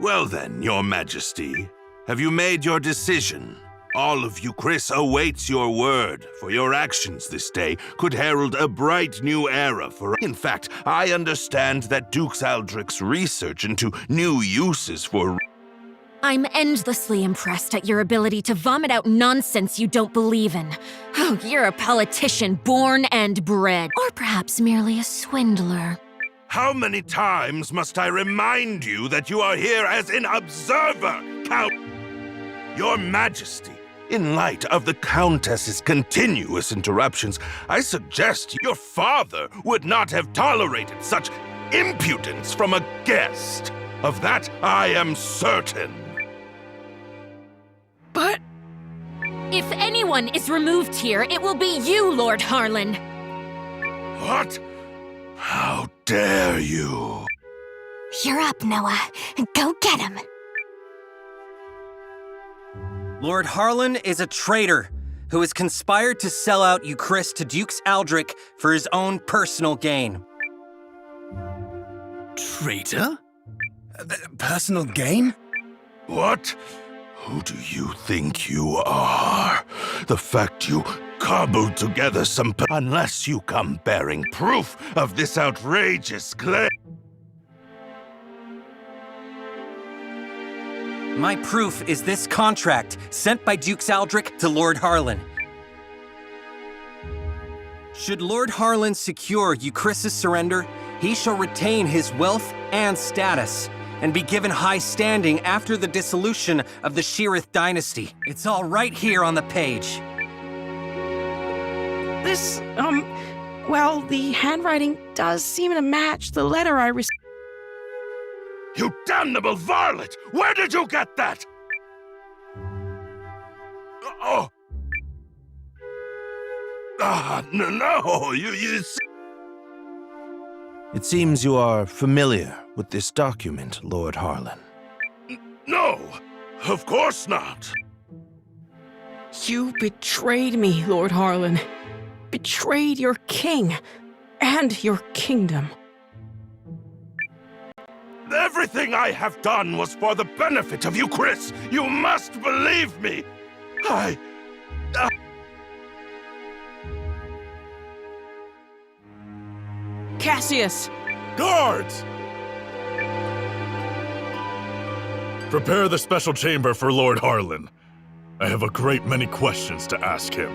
Well then, your majesty, have you made your decision? All of you, Chris, awaits your word, for your actions this day could herald a bright new era for... In fact, I understand that Duke Aldrich's research into new uses for... I'm endlessly impressed at your ability to vomit out nonsense you don't believe in. Oh, you're a politician born and bred. Or perhaps merely a swindler. How many times must I remind you that you are here as an observer, Count? Your Majesty, in light of the Countess's continuous interruptions, I suggest your father would not have tolerated such impudence from a guest. Of that, I am certain. But... If anyone is removed here, it will be you, Lord Harlan. What? How dare you? You're up, Noah. Go get him. Lord Harlan is a traitor who has conspired to sell out Euchris to Duke Aldrich for his own personal gain. Traitor? Personal gain? What? Who do you think you are? The fact you cobbled together some... Unless you come bearing proof of this outrageous claim... My proof is this contract sent by Duke Aldrich to Lord Harlan. Should Lord Harlan secure Euchris's surrender, he shall retain his wealth and status, and be given high standing after the dissolution of the Sheerith dynasty. It's all right here on the page. This, well, the handwriting does seem to match the letter I received. You damnable varlet! Where did you get that? Oh! No, you... It seems you are familiar with this document, Lord Harlan. No, of course not. You betrayed me, Lord Harlan. Betrayed your king and your kingdom. Everything I have done was for the benefit of you, Chris. You must believe me. Cassius! Guards! Prepare the special chamber for Lord Harlan. I have a great many questions to ask him.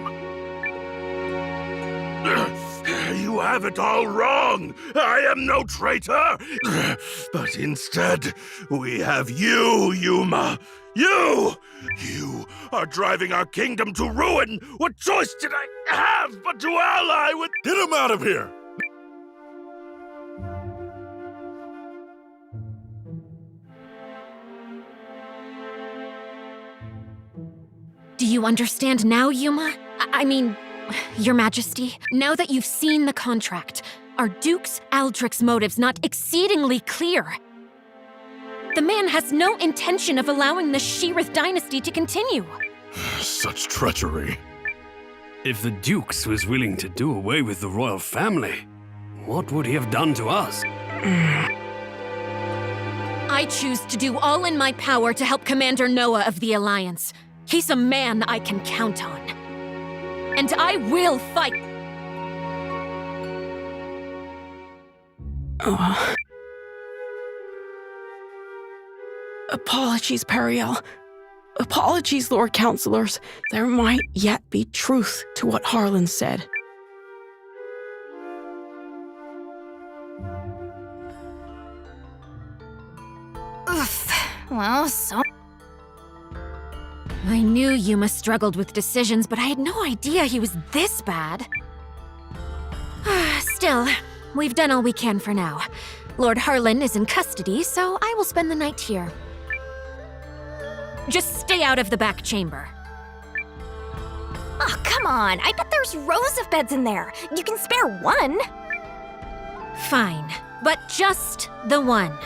You have it all wrong. I am no traitor. But instead, we have you, Yuma. You are driving our kingdom to ruin. What choice did I have but to ally with... Get him out of here! Do you understand now, Yuma? I mean, Your Majesty, now that you've seen the contract, are Duke Aldrich's motives not exceedingly clear? The man has no intention of allowing the Sheerith dynasty to continue. Such treachery. If the Dukes was willing to do away with the royal family, what would he have done to us? I choose to do all in my power to help Commander Noah of the Alliance. He's a man I can count on. And I will fight! Apologies, Periel. Apologies, Lord Councilors. There might yet be truth to what Harlan said. Oof. Well, so... I knew Yuma struggled with decisions, but I had no idea he was this bad. Still, we've done all we can for now. Lord Harlan is in custody, so I will spend the night here. Just stay out of the back chamber. Oh, come on. I bet there's rows of beds in there. You can spare one. Fine, but just the one.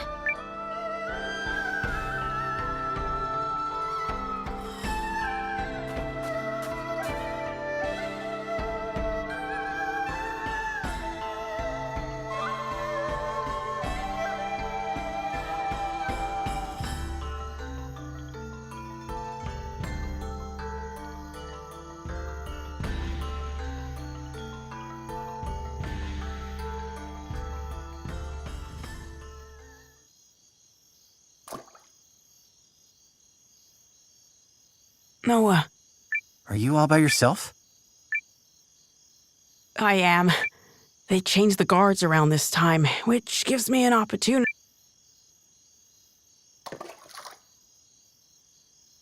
Noah, Are you all by yourself? I am. They changed the guards around this time, which gives me an opportunity.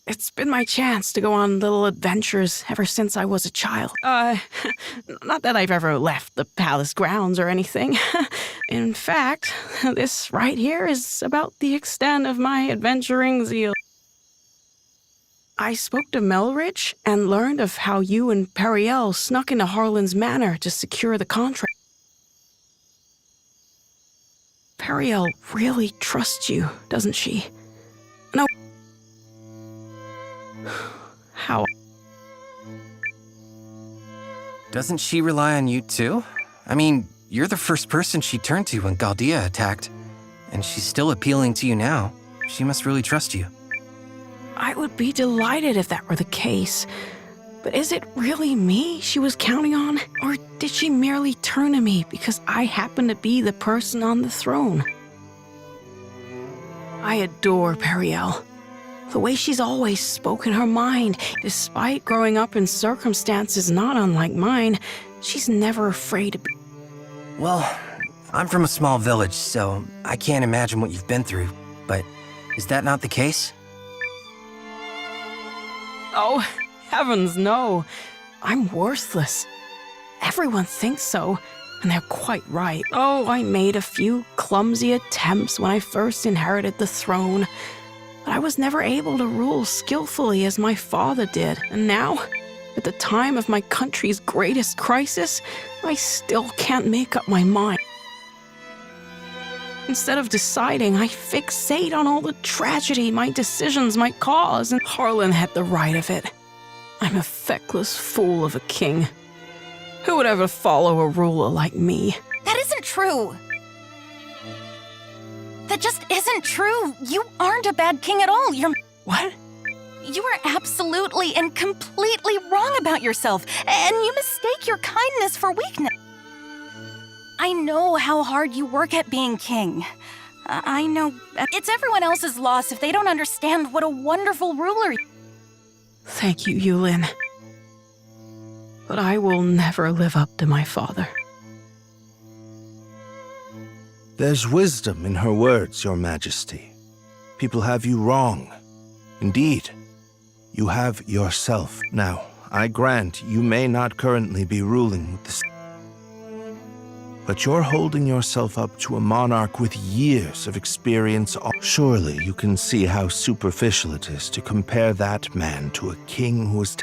It's been my chance to go on little adventures ever since I was a child. Not that I've ever left the palace grounds or anything. In fact, this right here is about the extent of my adventuring zeal. I spoke to Melridge and learned of how you and Periel snuck into Harlan's manor to secure the contract. Periel really trusts you, doesn't she? No. How? Doesn't she rely on you too? I mean, you're the first person she turned to when Galdea attacked, and she's still appealing to you now. She must really trust you. I would be delighted if that were the case. But is it really me she was counting on? Or did she merely turn to me because I happen to be the person on the throne? I adore Periel. The way she's always spoken her mind, despite growing up in circumstances not unlike mine, she's never afraid to be. Well, I'm from a small village, so I can't imagine what you've been through. But is that not the case? Oh, heavens no. I'm worthless. Everyone thinks so, and they're quite right. Oh, I made a few clumsy attempts when I first inherited the throne, but I was never able to rule skillfully as my father did. And now, at the time of my country's greatest crisis, I still can't make up my mind. Instead of deciding, I fixate on all the tragedy my decisions might cause, and Harlan had the right of it. I'm a feckless fool of a king. Who would ever follow a ruler like me? That isn't true. That just isn't true. You aren't a bad king at all. What? You are absolutely and completely wrong about yourself, and you mistake your kindness for weakness. I know how hard you work at being king. I know it's everyone else's loss if they don't understand what a wonderful ruler. Thank you, Eiyuden. But I will never live up to my father. There's wisdom in her words, Your Majesty. People have you wrong. Indeed, you have yourself. Now, I grant you may not currently be ruling with the but you're holding yourself up to a monarch with years of experience. Surely you can see how superficial it is to compare that man to a king who is...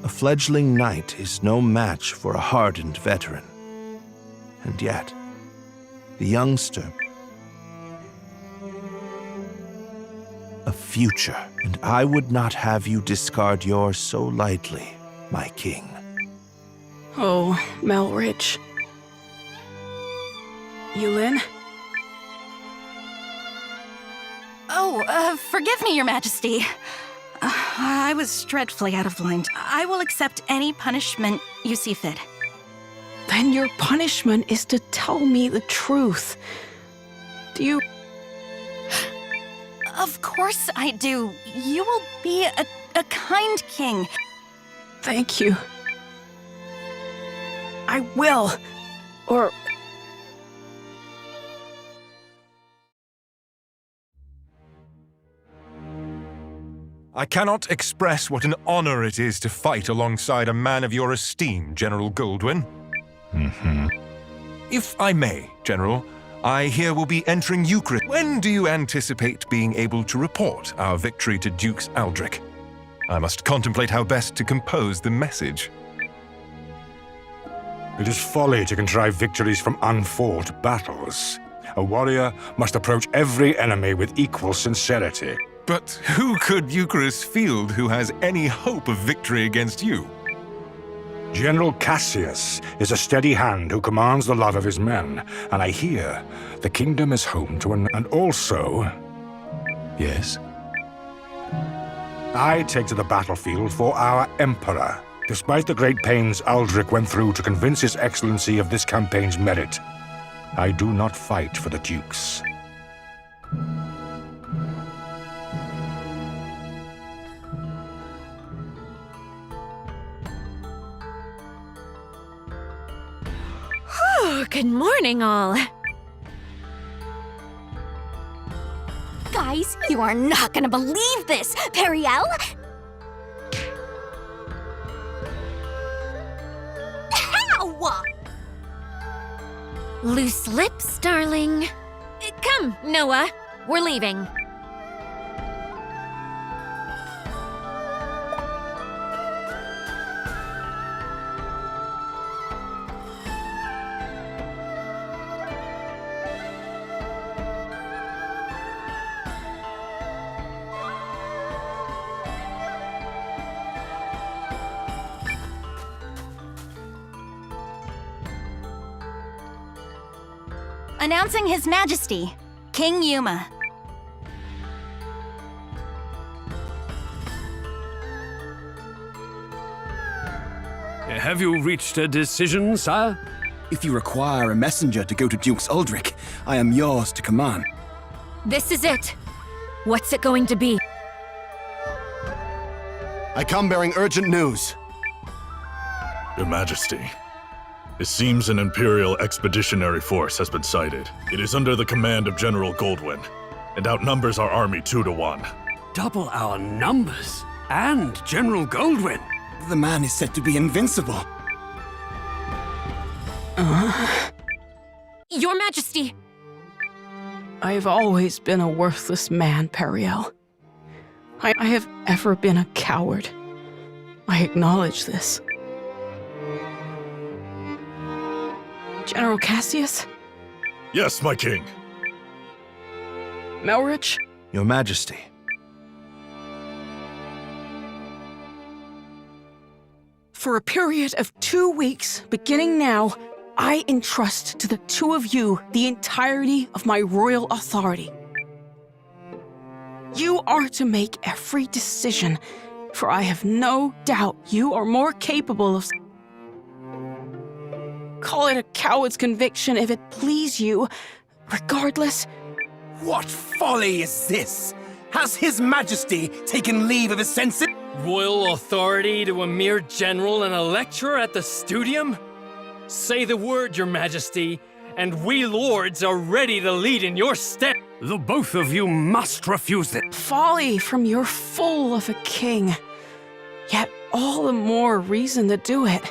A fledgling knight is no match for a hardened veteran. And yet, the youngster... a future, and I would not have you discard yours so lightly, my king. Oh, Melridge. Eiyuden? Oh, forgive me, Your Majesty. I was dreadfully out of line. I will accept any punishment you see fit. Then your punishment is to tell me the truth. Do you... Of course I do. You will be a kind king. Thank you. I will. Or... I cannot express what an honor it is to fight alongside a man of your esteem, General Goldwyn. If I may, General, I here will be entering Eucharist. When do you anticipate being able to report our victory to Dukes Aldrich? I must contemplate how best to compose the message. It is folly to contrive victories from unfought battles. A warrior must approach every enemy with equal sincerity. But who could Eucharist field who has any hope of victory against you? General Kassius is a steady hand who commands the love of his men, and I hear the kingdom is home to and also... Yes? I take to the battlefield for our Emperor. Despite the great pains Aldrich went through to convince His Excellency of this campaign's merit, I do not fight for the Dukes. Good morning, all. Guys, you are not gonna believe this! Periel? How? Loose lips, darling. Come, Noah. We're leaving. Announcing His Majesty, King Yuma. Have you reached a decision, sire? If you require a messenger to go to Duke's Uldric, I am yours to command. This is it. What's it going to be? I come bearing urgent news. Your Majesty, it seems an Imperial expeditionary force has been sighted. It is under the command of General Goldwyn, and outnumbers our army 2 to 1. Double our numbers. And General Goldwyn. The man is said to be invincible. Your Majesty! I've always been a worthless man, Periel. I have ever been a coward. I acknowledge this. General Cassius? Yes, my king. Melrich? Your Majesty. For a period of 2 weeks, beginning now, I entrust to the two of you the entirety of my royal authority. You are to make every decision, for I have no doubt you are more capable of... Call it a coward's conviction if it please you. Regardless... What folly is this? Has His Majesty taken leave of his senses? Royal authority to a mere general and a lecturer at the studium? Say the word, Your Majesty, and we lords are ready to lead in your stead. The both of you must refuse it. Folly from your fool of a king. Yet all the more reason to do it.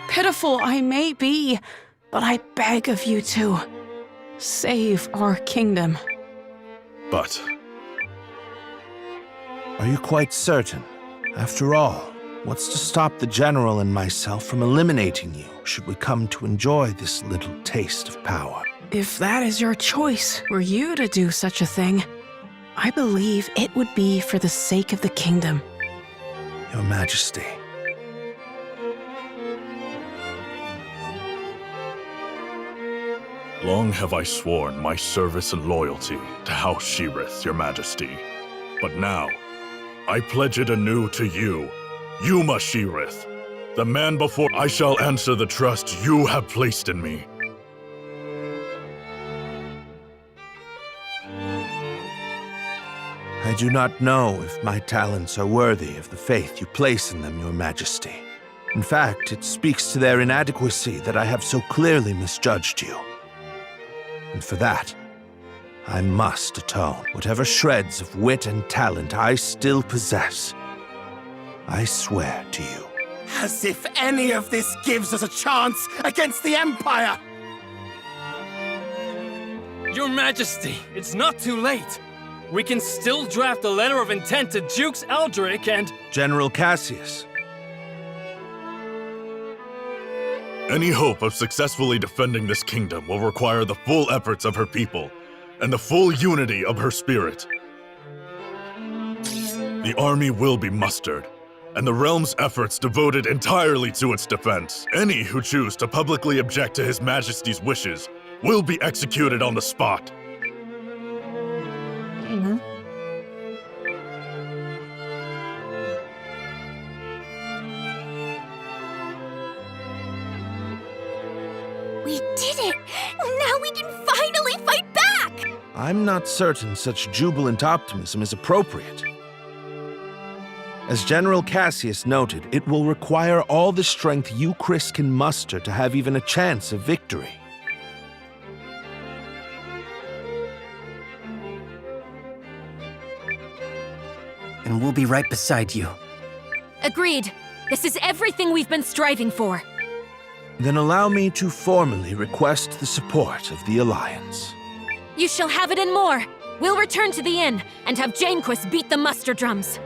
Pitiful I may be, but I beg of you to save our kingdom. But... Are you quite certain? After all, what's to stop the General and myself from eliminating you, should we come to enjoy this little taste of power? If that is your choice, were you to do such a thing, I believe it would be for the sake of the kingdom. Your Majesty. Long have I sworn my service and loyalty to House Sheerith, Your Majesty. But now, I pledge it anew to you, Yuma Sheerith, the man before I shall answer the trust you have placed in me. I do not know if my talents are worthy of the faith you place in them, Your Majesty. In fact, it speaks to their inadequacy that I have so clearly misjudged you. And for that, I must atone. Whatever shreds of wit and talent I still possess, I swear to you. As if any of this gives us a chance against the Empire! Your Majesty, it's not too late. We can still draft a letter of intent to Duke's Eldric and... General Cassius. Any hope of successfully defending this kingdom will require the full efforts of her people and the full unity of her spirit. The army will be mustered, and the realm's efforts devoted entirely to its defense. Any who choose to publicly object to His Majesty's wishes will be executed on the spot. We did it! Now we can finally fight back! I'm not certain such jubilant optimism is appropriate. As General Cassius noted, it will require all the strength you, Chris, can muster to have even a chance of victory. And we'll be right beside you. Agreed. This is everything we've been striving for. Then allow me to formally request the support of the Alliance. You shall have it and more. We'll return to the inn and have Janequist beat the muster drums.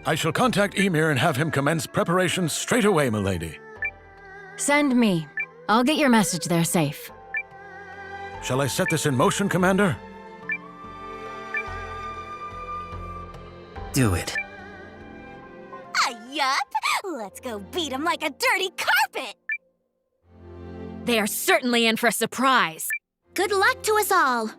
I shall contact Emir and have him commence preparations straight away, milady. Send me. I'll get your message there safe. Shall I set this in motion, Commander? Do it. Yup! Let's go beat him like a dirty carpet! They are certainly in for a surprise. Good luck to us all!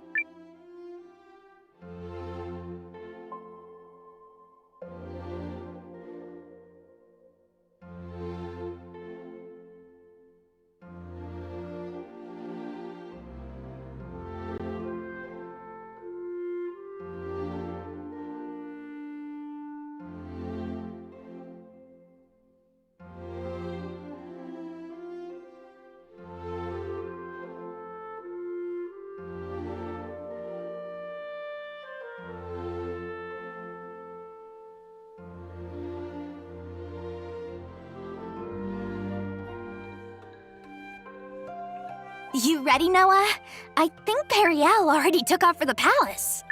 You ready, Noah? I think Periel already took off for the palace.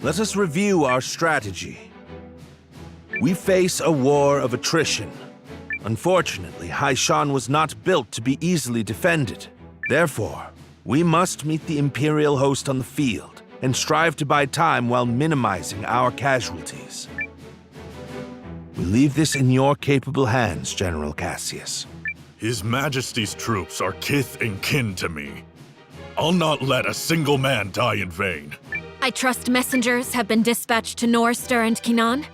Let us review our strategy. We face a war of attrition. Unfortunately, Haishan was not built to be easily defended. Therefore, we must meet the Imperial host on the field and strive to buy time while minimizing our casualties. We leave this in your capable hands, General Cassius. His Majesty's troops are kith and kin to me. I'll not let a single man die in vain. I trust messengers have been dispatched to Norster and Kinan?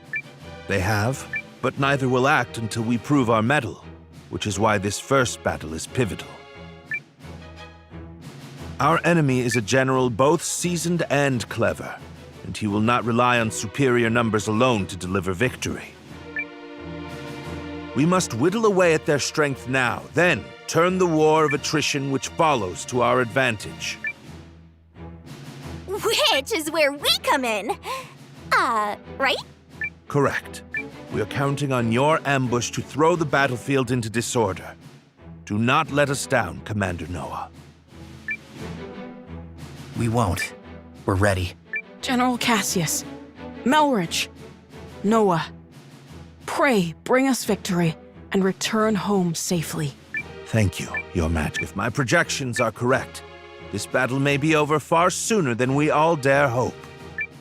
They have, but neither will act until we prove our mettle, which is why this first battle is pivotal. Our enemy is a general both seasoned and clever, and he will not rely on superior numbers alone to deliver victory. We must whittle away at their strength now, then turn the war of attrition which follows to our advantage. Which is where we come in. Right? Correct. We are counting on your ambush to throw the battlefield into disorder. Do not let us down, Commander Noah. We won't. We're ready. General Cassius, Melridge, Noah, pray bring us victory and return home safely. Thank you, Your Majesty. If my projections are correct, this battle may be over far sooner than we all dare hope.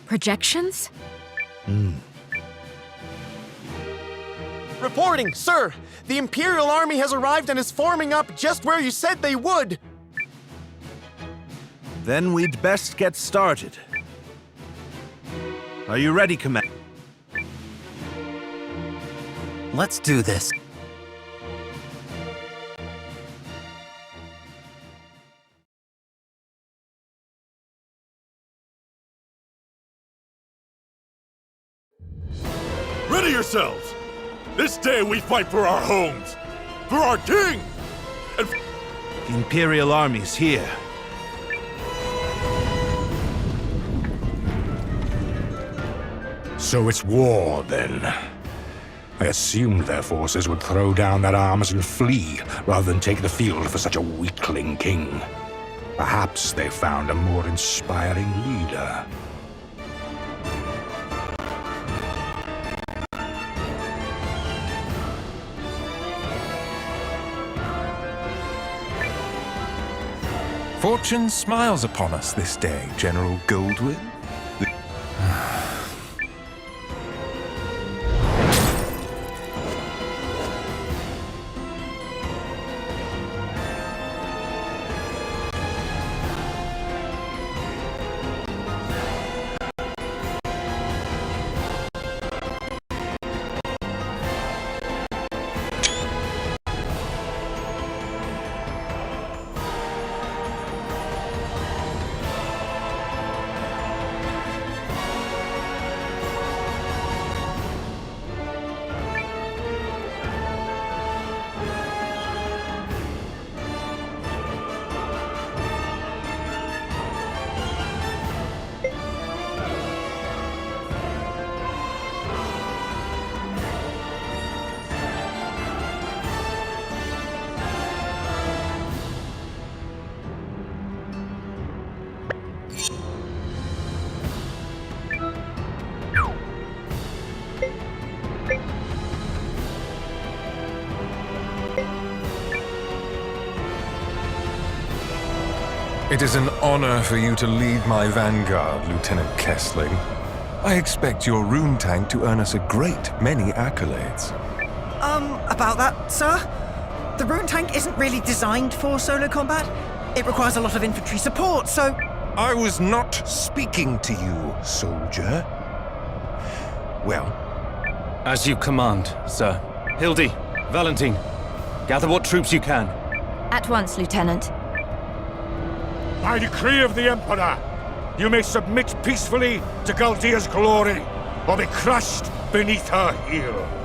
Projections? Reporting, sir! The Imperial Army has arrived and is forming up just where you said they would! Then we'd best get started. Are you ready, Commander? Let's do this. Ready yourselves! This day we fight for our homes, for our king, and The Imperial army's here. So it's war, then. I assumed their forces would throw down their arms and flee, rather than take the field for such a weakling king. Perhaps they found a more inspiring leader. Fortune smiles upon us this day, General Goldwyn. It is an honor for you to lead my vanguard, Lieutenant Kessling. I expect your rune tank to earn us a great many accolades. About that, sir? The rune tank isn't really designed for solo combat. It requires a lot of infantry support, so... I was not speaking to you, soldier. Well? As you command, sir. Hildy, Valentine, gather what troops you can. At once, Lieutenant. By decree of the Emperor, you may submit peacefully to Galdia's glory, or be crushed beneath her heel.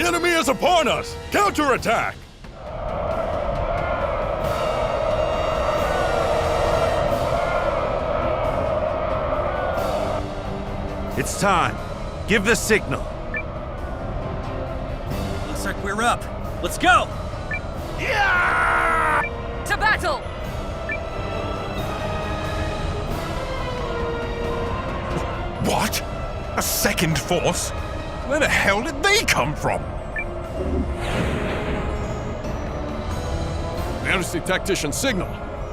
the enemy is upon us! Counterattack! It's time. Give the signal. Looks like we're up. Let's go! Yeah! To battle! What? A second force? Where the hell did they come from? There's the tactician signal.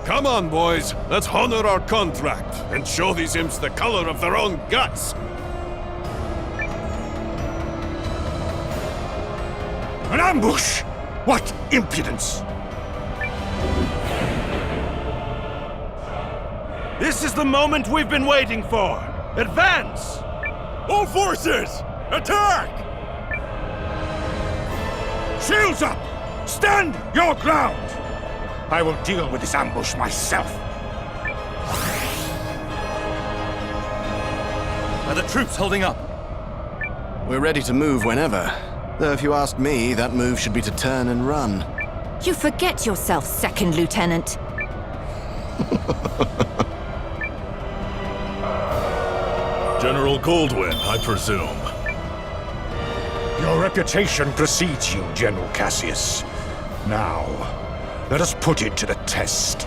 Come on, boys. Let's honor our contract and show these imps the color of their own guts. An ambush! What impudence! This is the moment we've been waiting for! Advance! All forces! Attack! Shields up! Stand your ground! I will deal with this ambush myself. Are the troops holding up? We're ready to move whenever. Though if you ask me, that move should be to turn and run. You forget yourself, Second Lieutenant. General Goldwyn, I presume. Your reputation precedes you, General Cassius. Now, let us put it to the test.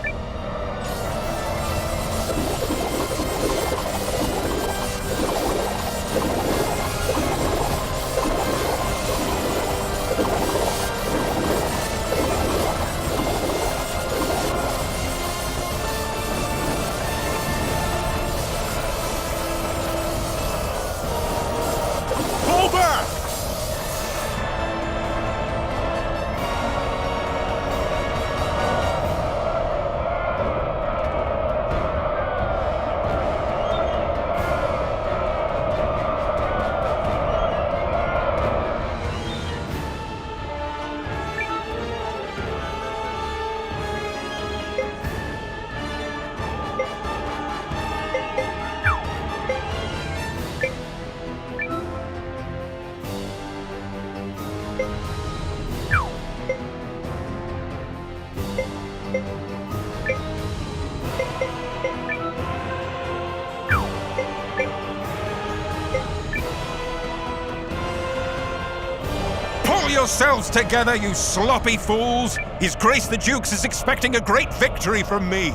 yourselves together, you sloppy fools! His Grace the Dukes is expecting a great victory from me!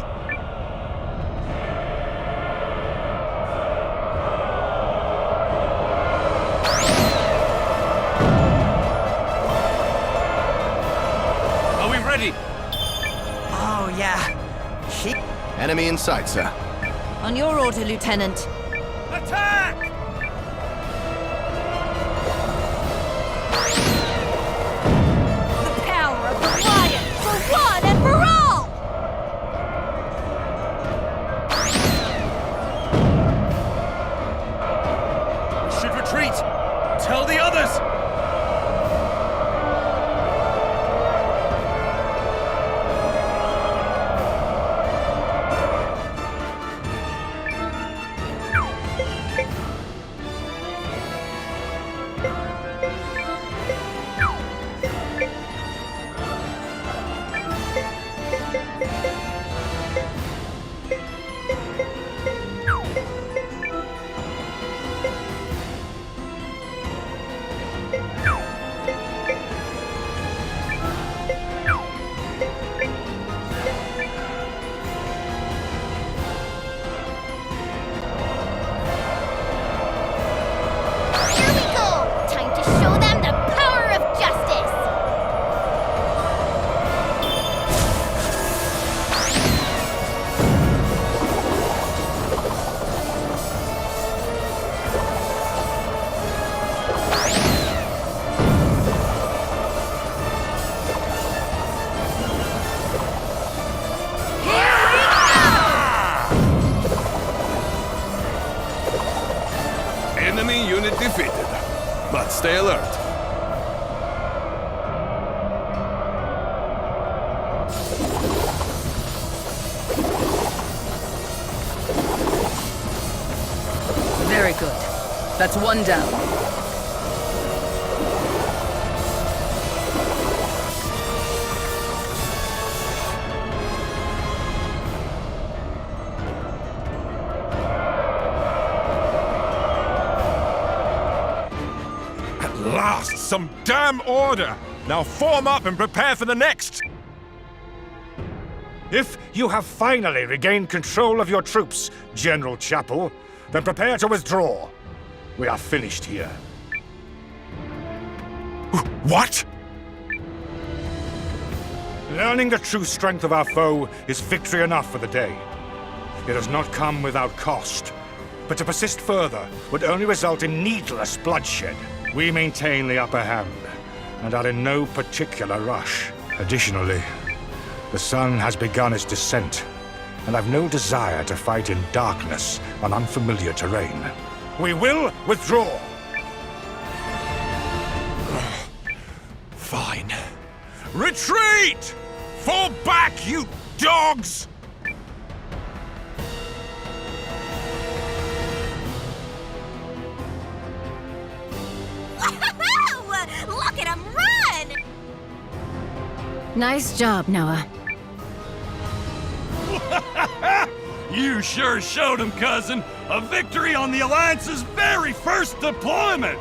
Are we ready? Oh, yeah. Enemy in sight, sir. On your order, Lieutenant. Attack! The power of the lion, for one and for all! We should retreat! Tell the others! Enemy unit defeated, but stay alert. Very good. That's one down. Last, some damn order! Now form up and prepare for the next! If you have finally regained control of your troops, General Chapel, then prepare to withdraw. We are finished here. What? Learning the true strength of our foe is victory enough for the day. It has not come without cost, but to persist further would only result in needless bloodshed. We maintain the upper hand, and are in no particular rush. Additionally, the sun has begun its descent, and I've no desire to fight in darkness on unfamiliar terrain. We will withdraw! Fine. Retreat! Fall back, you dogs! Look at him run! Nice job, Noah. You sure showed him, cousin. A victory on the Alliance's very first deployment!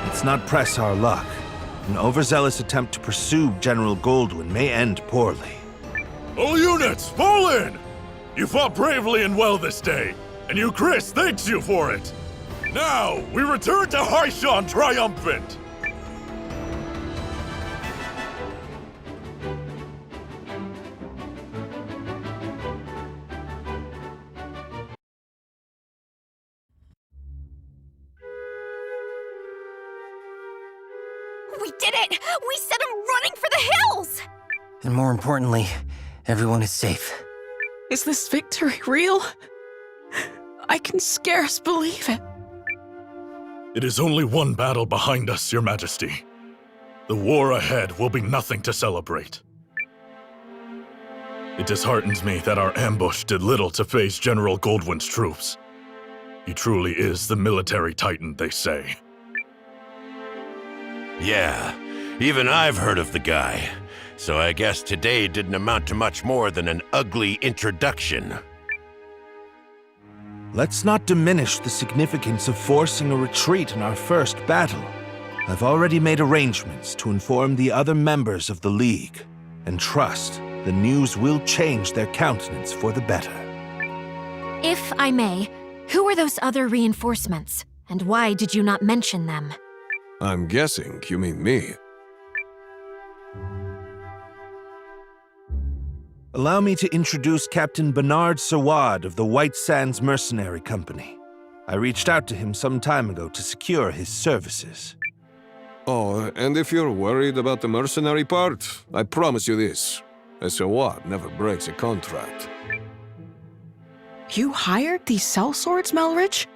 Let's not press our luck. An overzealous attempt to pursue General Goldwyn may end poorly. All units, fall in! You fought bravely and well this day, and you, Chris, thanks you for it. Now, we return to Haishan triumphant! We did it! We sent him running for the hills! And more importantly, everyone is safe. Is this victory real? I can scarce believe it. It is only one battle behind us, Your Majesty. The war ahead will be nothing to celebrate. It disheartens me that our ambush did little to phase General Goldwyn's troops. He truly is the military titan, they say. Yeah, even I've heard of the guy. So I guess today didn't amount to much more than an ugly introduction. Let's not diminish the significance of forcing a retreat in our first battle. I've already made arrangements to inform the other members of the League, and trust the news will change their countenance for the better. If I may, who are those other reinforcements, and why did you not mention them? I'm guessing you mean me. Allow me to introduce Captain Bernard Sawad of the White Sands Mercenary Company. I reached out to him some time ago to secure his services. Oh, and if you're worried about the mercenary part, I promise you this. A Sawad never breaks a contract. You hired these sellswords, Melridge?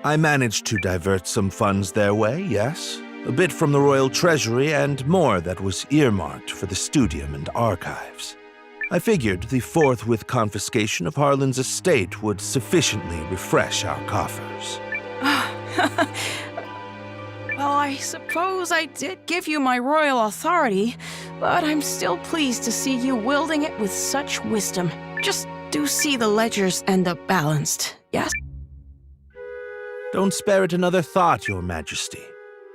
I managed to divert some funds their way, yes. A bit from the royal treasury and more that was earmarked for the studium and archives. I figured the forthwith confiscation of Harlan's estate would sufficiently refresh our coffers. Well, I suppose I did give you my royal authority, but I'm still pleased to see you wielding it with such wisdom. Just do see the ledgers end up balanced, yes? Don't spare it another thought, Your Majesty.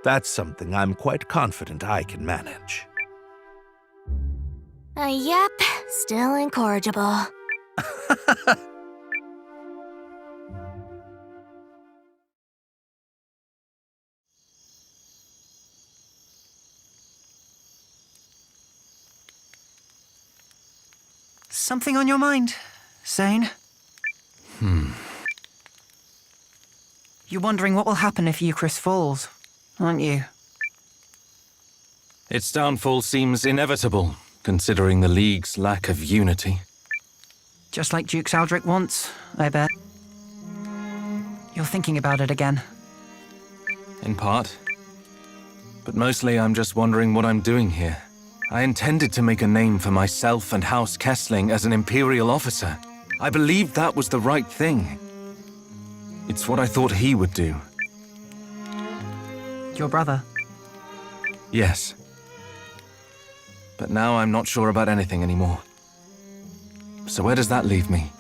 That's something I'm quite confident I can manage. Yep, still incorrigible. Something on your mind, Zane? You're wondering what will happen if Eucharist falls, aren't you? Its downfall seems inevitable, considering the League's lack of unity. Just like Duke Aldrich once, I bet. You're thinking about it again. In part. But mostly I'm just wondering what I'm doing here. I intended to make a name for myself and House Kessling as an Imperial officer. I believed that was the right thing. It's what I thought he would do. Your brother? Yes. But now I'm not sure about anything anymore. So where does that leave me?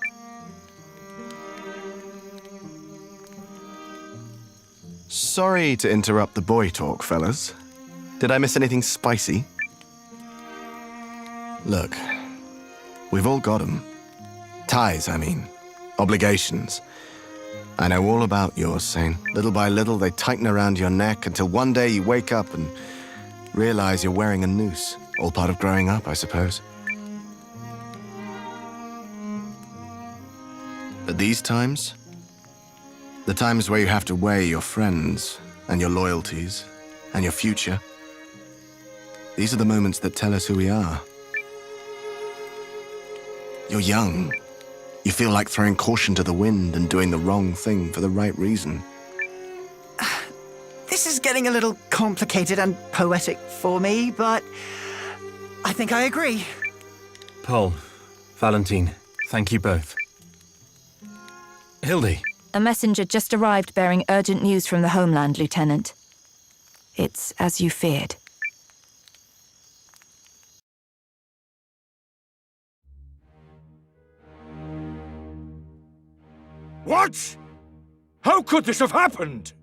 Sorry to interrupt the boy talk, fellas. Did I miss anything spicy? Look, we've all got 'em. Ties, I mean. Obligations. I know all about yours, Zane. Little by little, they tighten around your neck until one day you wake up and realize you're wearing a noose. All part of growing up, I suppose. But these times, the times where you have to weigh your friends and your loyalties and your future, these are the moments that tell us who we are. You're young. You feel like throwing caution to the wind and doing the wrong thing for the right reason. This is getting a little complicated and poetic for me, but I think I agree. Paul, Valentine, thank you both. Hildy. A messenger just arrived bearing urgent news from the homeland, Lieutenant. It's as you feared. What? How could this have happened?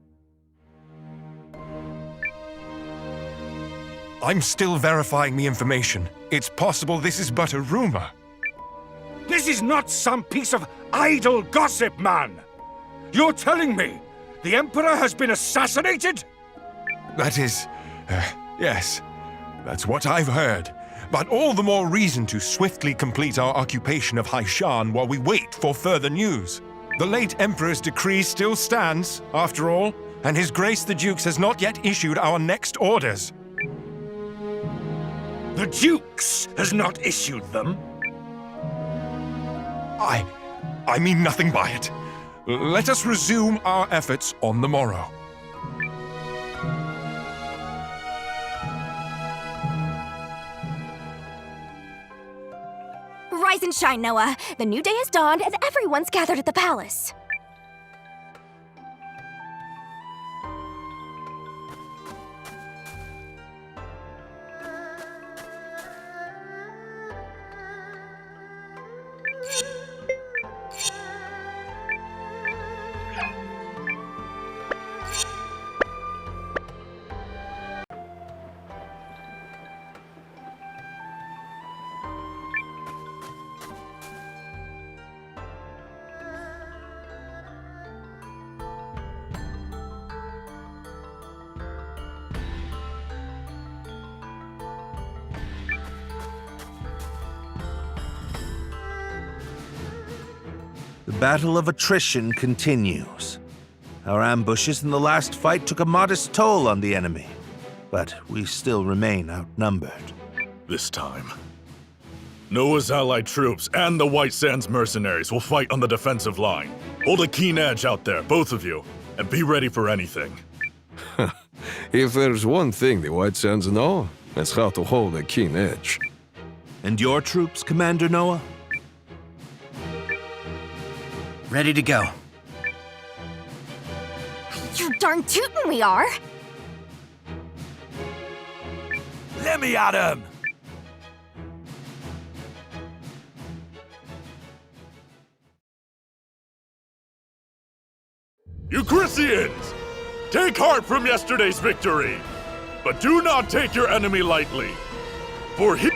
I'm still verifying the information. It's possible this is but a rumor. This is not some piece of idle gossip, man! You're telling me the Emperor has been assassinated? That is... yes. That's what I've heard. But all the more reason to swiftly complete our occupation of Haishan while we wait for further news. The late Emperor's decree still stands, after all, and His Grace the Dukes has not yet issued our next orders. The Dukes has not issued them? I mean nothing by it. Let us resume our efforts on the morrow. Rise and shine, Noah. The new day has dawned and everyone's gathered at the palace. The battle of attrition continues. Our ambushes in the last fight took a modest toll on the enemy, but we still remain outnumbered. This time, Noah's allied troops and the White Sands mercenaries will fight on the defensive line. Hold a keen edge out there, both of you, and be ready for anything. If there's one thing the White Sands know, it's how to hold a keen edge. And your troops, Commander Noah? Ready to go. You darn tootin' we are! Let me at him! Euchrysians! Take heart from yesterday's victory, but do not take your enemy lightly, for he...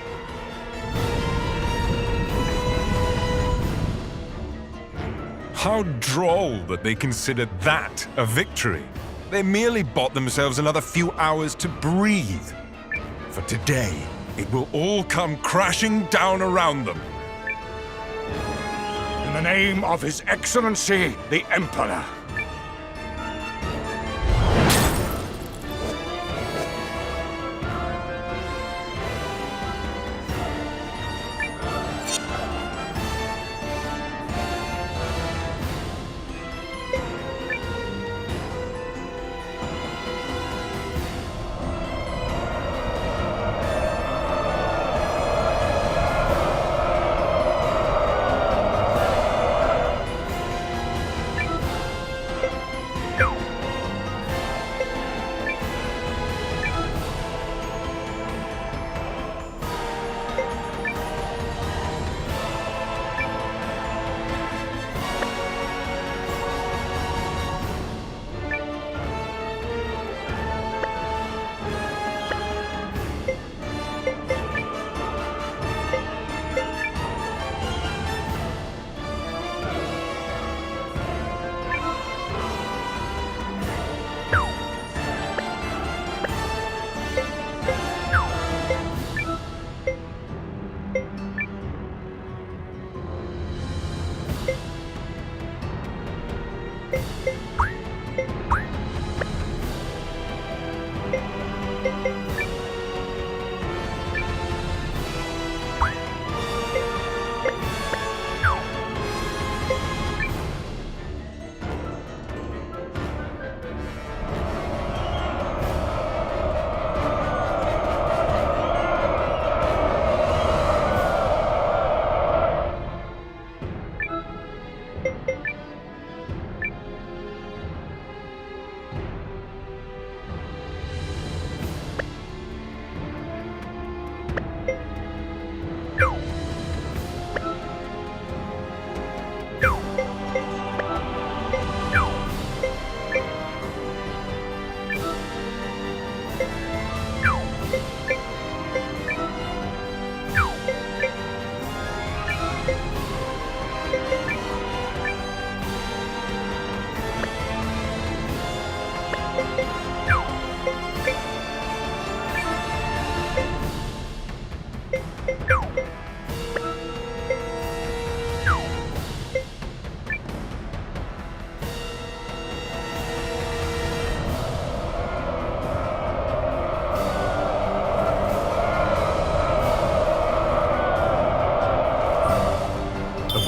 How droll that they consider that a victory. They merely bought themselves another few hours to breathe. For today, it will all come crashing down around them. In the name of His Excellency, the Emperor.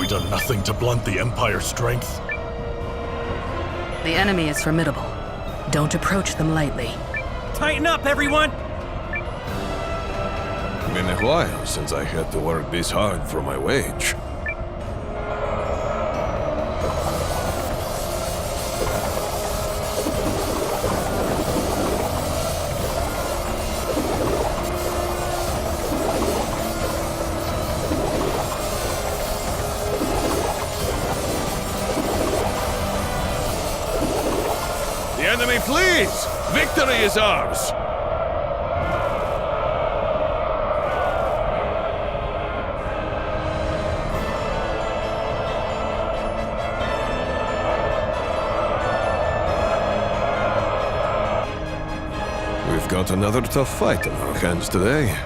Done nothing to blunt the Empire's strength. The enemy is formidable. Don't approach them lightly. Tighten up, everyone! Been a while since I had to work this hard for my wage. The enemy flees! Victory is ours! We've got another tough fight on our hands today.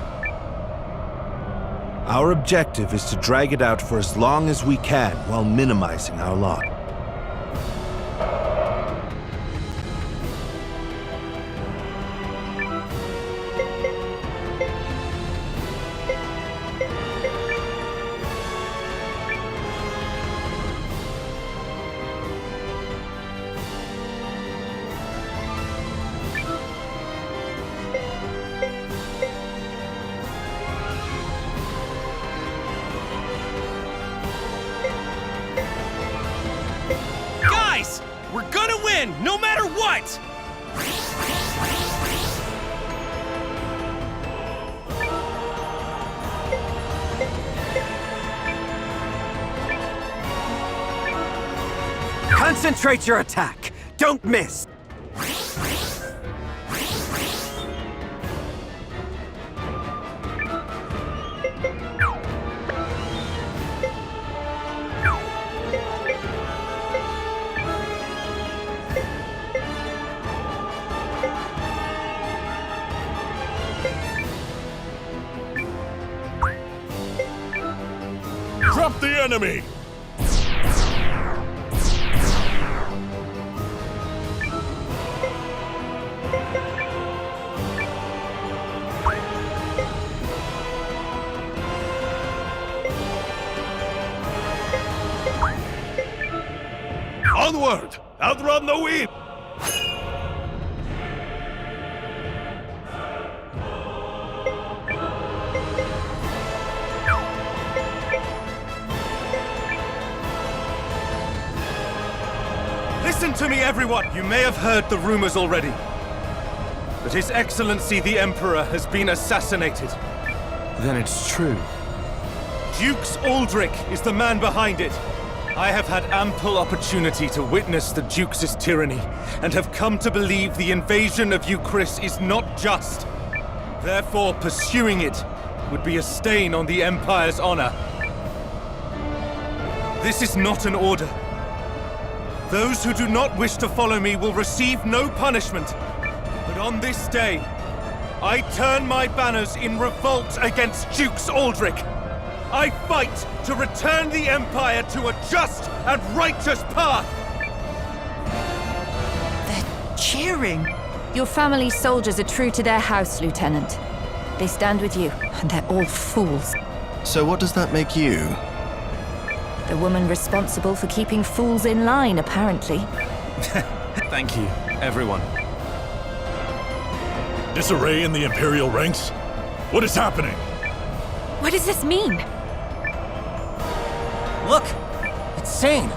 Our objective is to drag it out for as long as we can while minimizing our loss. We're gonna win, no matter what! Concentrate your attack! Don't miss! Drop the enemy! Onward! Outrun the wind! Listen to me, everyone! You may have heard the rumors already. But His Excellency the Emperor has been assassinated. Then it's true. Dukes Aldrich is the man behind it. I have had ample opportunity to witness the Duke's tyranny, and have come to believe the invasion of Euchris is not just. Therefore, pursuing it would be a stain on the Empire's honor. This is not an order. Those who do not wish to follow me will receive no punishment. But on this day, I turn my banners in revolt against Dukes Aldrich. I fight to return the Empire to a just and righteous path! They're cheering! Your family's soldiers are true to their house, Lieutenant. They stand with you, and they're all fools. So what does that make you? The woman responsible for keeping fools in line, apparently. Thank you, everyone. Disarray in the Imperial ranks? What is happening? What does this mean? Look! It's Sane!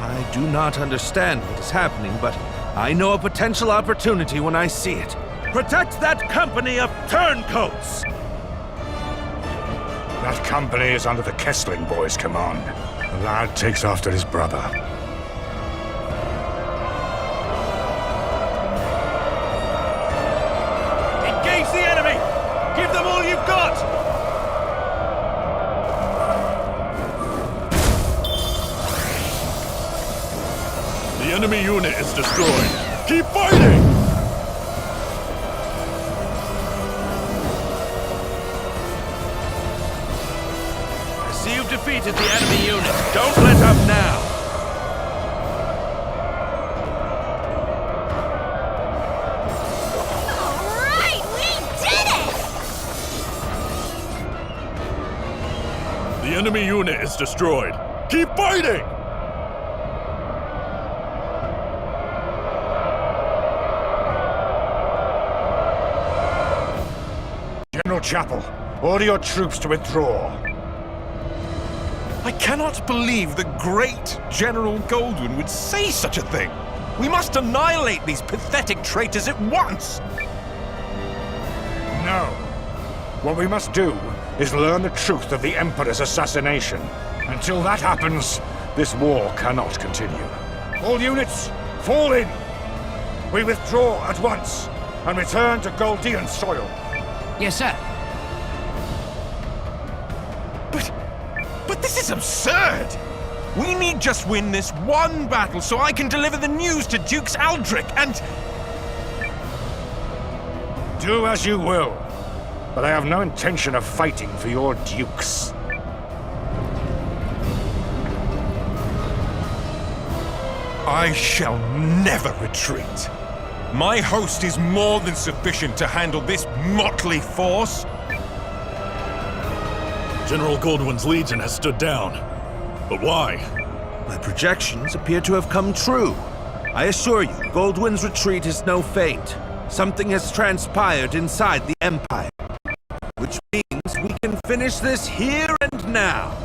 I do not understand what is happening, but I know a potential opportunity when I see it. Protect that company of turncoats! That company is under the Kessling boys' command. The lad takes after his brother. Engage the enemy! Give them all you've got! The enemy unit is destroyed. Keep fighting! I see you've defeated the enemy unit. Don't let up now! Alright, we did it! The enemy unit is destroyed. Keep fighting! General Chapel, order your troops to withdraw. I cannot believe the great General Goldwyn would say such a thing. We must annihilate these pathetic traitors at once. No. What we must do is learn the truth of the Emperor's assassination. Until that happens, this war cannot continue. All units, fall in! We withdraw at once and return to Goldean soil. Yes, sir. But this is absurd! We need just win this one battle so I can deliver the news to Dukes Aldrich and... Do as you will. but I have no intention of fighting for your dukes. I shall never retreat. My host is more than sufficient to handle this motley force. General Goldwyn's legion has stood down. But why? My projections appear to have come true. I assure you, Goldwyn's retreat is no feint. Something has transpired inside the Empire. Which means we can finish this here and now.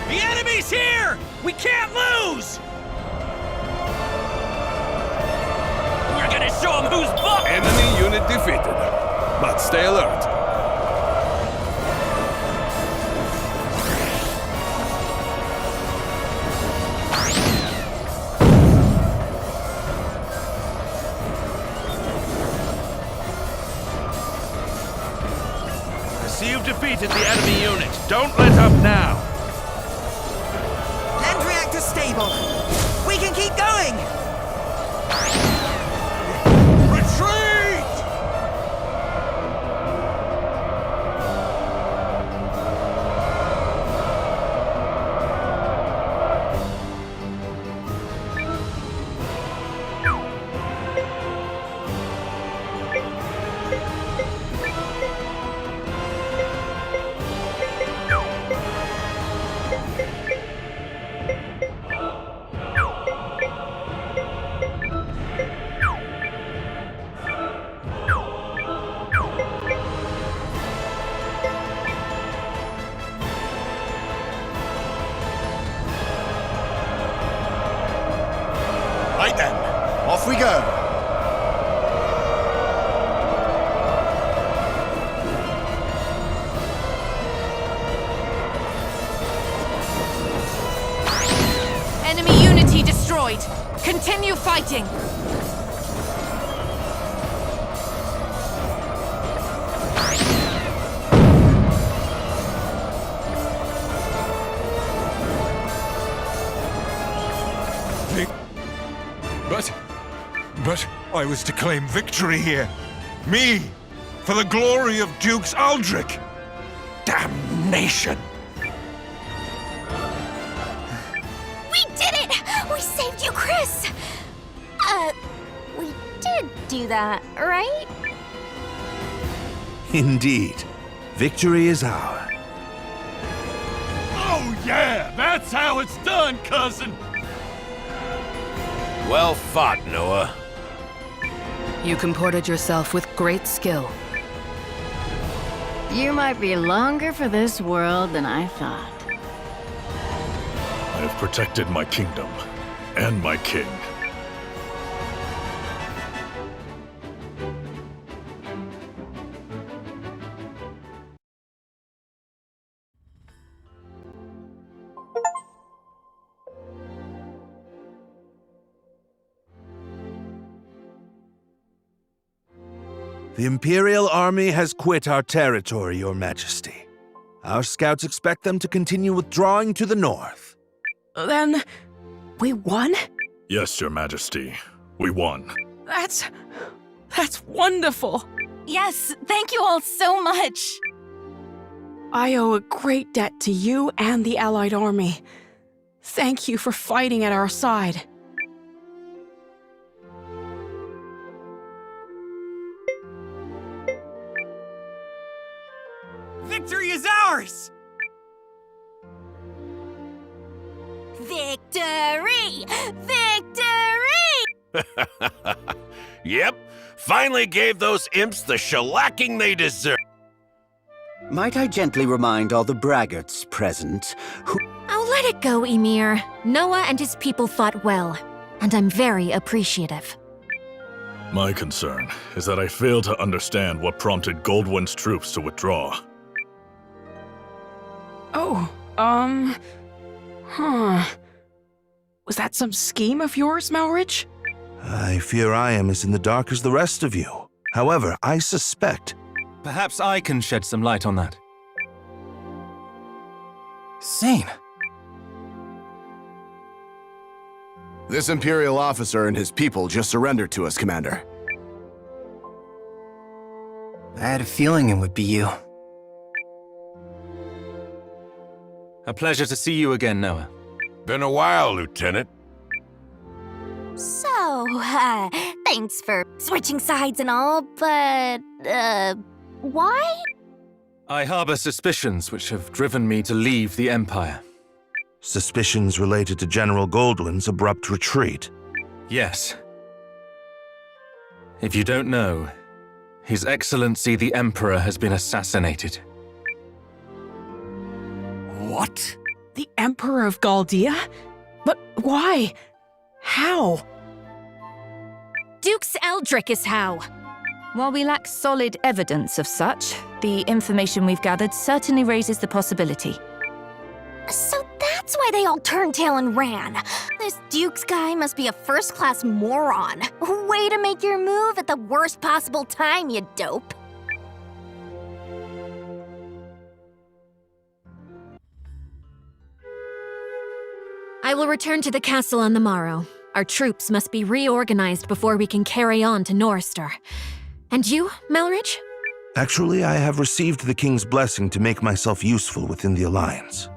The enemy's here! We can't lose! We're gonna show them who's boss! Enemy unit defeated. But stay alert. I see you've defeated the enemy unit. Don't let up now. Land reactor stable. We can keep going. Retreat! Right then, off we go. Enemy unity destroyed. Continue fighting. But I was to claim victory here. Me, for the glory of Dukes Aldrich. Damnation! We did it! We saved you, Chris! We did do that, right? Indeed. Victory is ours. Oh yeah, that's how it's done, cousin! Well fought, Noah. You comported yourself with great skill. You might be longer for this world than I thought. I have protected my kingdom and my king. The Imperial Army has quit our territory, Your Majesty. Our scouts expect them to continue withdrawing to the north. Then, we won? Yes, Your Majesty. We won. That's wonderful. Yes, thank you all so much. I owe a great debt to you and the Allied army. Thank you for fighting at our side. Victory! Victory! Yep, finally gave those imps the shellacking they deserve. Might I gently remind all the braggarts present who— Oh, let it go, Emir. Noah and his people fought well, and I'm very appreciative. My concern is that I fail to understand what prompted Goldwyn's troops to withdraw. Oh, was that some scheme of yours, Malrich? I fear I am as in the dark as the rest of you. However, I suspect... Perhaps I can shed some light on that. Sane. This Imperial officer and his people just surrendered to us, Commander. I had a feeling it would be you. A pleasure to see you again, Noah. Been a while, Lieutenant. So, thanks for switching sides and all, but, why? I harbor suspicions which have driven me to leave the Empire. Suspicions related to General Goldwyn's abrupt retreat. Yes. If you don't know, His Excellency the Emperor has been assassinated. What? The Emperor of Galdia? But why? How? Dukes Aldrich is how. While we lack solid evidence of such, the information we've gathered certainly raises the possibility. So that's why they all turned tail and ran. This Dukes guy must be a first-class moron. Way to make your move at the worst possible time, you dope. I will return to the castle on the morrow. Our troops must be reorganized before we can carry on to Norrister. And you, Malrich? Actually, I have received the King's blessing to make myself useful within the Alliance.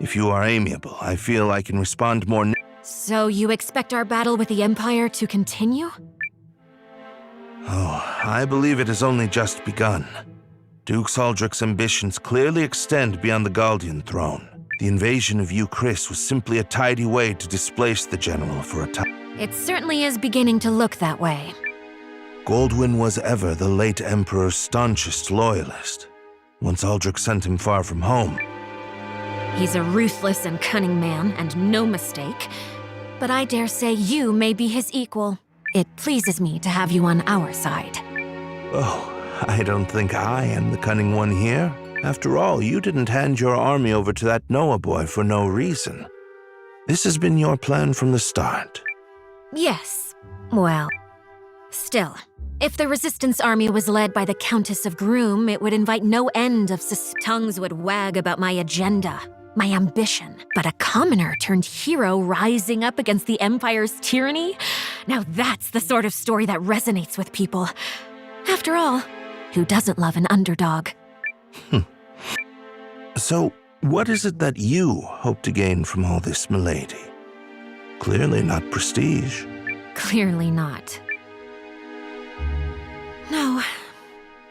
If you are amiable, I feel I can respond more. So you expect our battle with the Empire to continue? Oh, I believe it has only just begun. Duke Aldrich's ambitions clearly extend beyond the Galdian throne. The invasion of Chris was simply a tidy way to displace the general for a time. It certainly is beginning to look that way. Goldwyn was ever the late Emperor's staunchest loyalist. Once Aldrich sent him far from home. He's a ruthless and cunning man, and no mistake. But I dare say you may be his equal. It pleases me to have you on our side. Oh, I don't think I am the cunning one here. After all, you didn't hand your army over to that Noah boy for no reason. This has been your plan from the start. Yes. Well, still, if the Resistance army was led by the Countess of Groom, it would invite no end of tongues would wag about my agenda, my ambition. But a commoner turned hero rising up against the Empire's tyranny? Now that's the sort of story that resonates with people. After all, who doesn't love an underdog? So, what is it that you hope to gain from all this, milady? Clearly not prestige. Clearly not. No,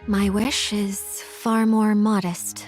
my wish is far more modest.